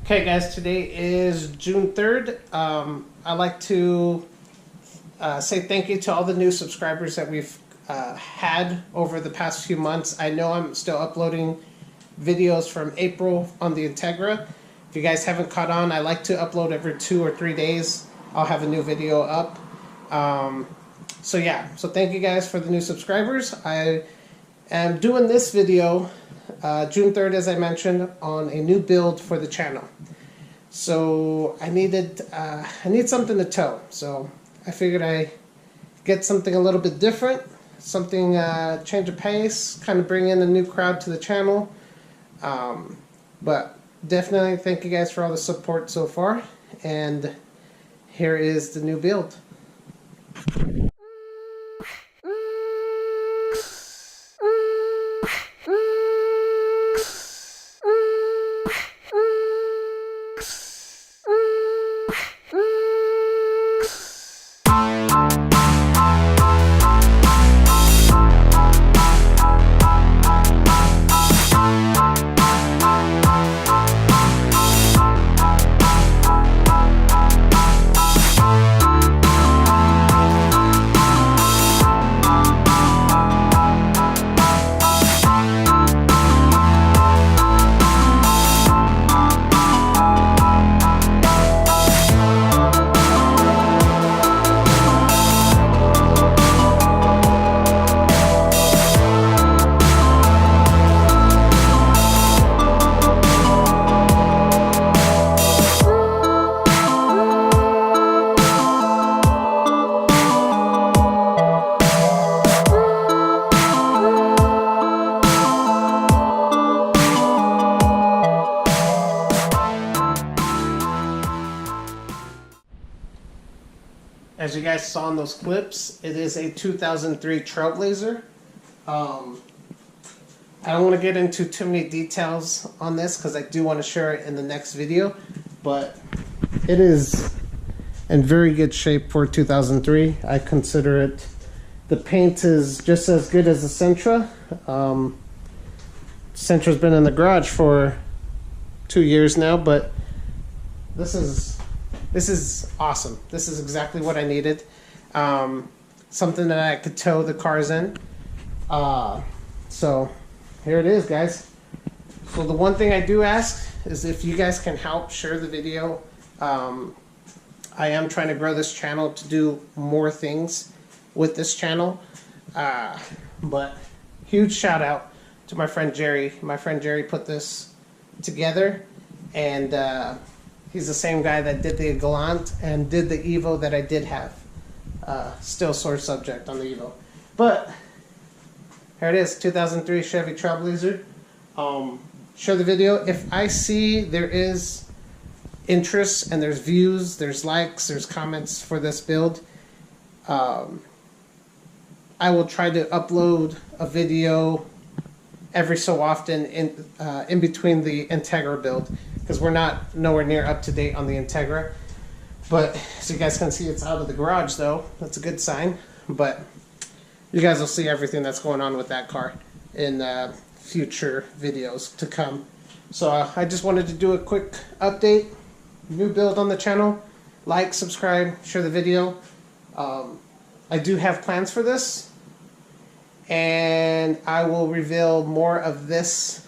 Okay guys, today is June 3rd. I'd like to say thank you to all the new subscribers that we've had over the past few months. I know I'm still uploading videos from April on the Integra. If you guys haven't caught on, I like to upload every 2 or 3 days. I'll have a new video up. So thank you guys for the new subscribers. I am doing this video June 3rd, as I mentioned, on a new build for the channel. So I need something to tow. So I figured I get something a little bit different, something change of pace, kind of bring in a new crowd to the channel. But definitely thank you guys for all the support so far. And here is the new build. As you guys saw in those clips, it is a 2003 Trailblazer. I don't want to get into too many details on this because I do want to share it in the next video, but it is in very good shape for 2003. I consider it. The paint is just as good as the Sentra. Sentra's been in the garage for 2 years now, but this is awesome. This is exactly what I needed. Something that I could tow the cars in. So here it is, guys. So the one thing I do ask is if you guys can help share the video. I am trying to grow this channel to do more things with this channel. But huge shout out to my friend Jerry. My friend Jerry put this together, and he's the same guy that did the Galant and did the Evo that I did have. Still sore subject on the Evo. But here it is, 2003 Chevy Trailblazer. Share the video. If I see there is interest and there's views, there's likes, there's comments for this build, I will try to upload a video every so often in between the Integra build, because we're nowhere near up to date on the Integra. But as you guys can see, it's out of the garage though. That's a good sign. But you guys will see everything that's going on with that car in future videos to come. So I just wanted to do a quick update, new build on the channel. Like, subscribe, share the video. I do have plans for this, and I will reveal more of this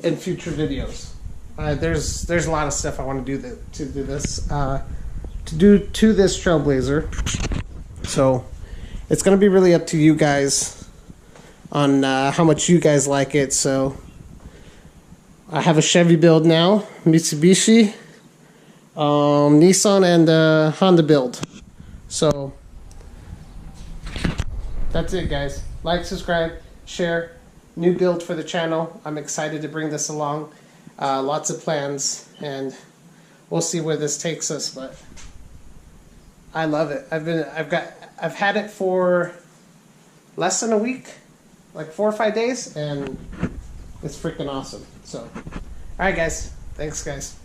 in future videos. There's a lot of stuff I want to do to this Trailblazer. So it's gonna be really up to you guys on how much you guys like it. So I have a Chevy build now, Mitsubishi, Nissan, and Honda build. So that's it, guys. Like, subscribe, share. New build for the channel. I'm excited to bring this along. Lots of plans, and we'll see where this takes us. But I love it. I've had it for less than a week, like 4 or 5 days, and it's freaking awesome. So, all right, guys. Thanks, guys.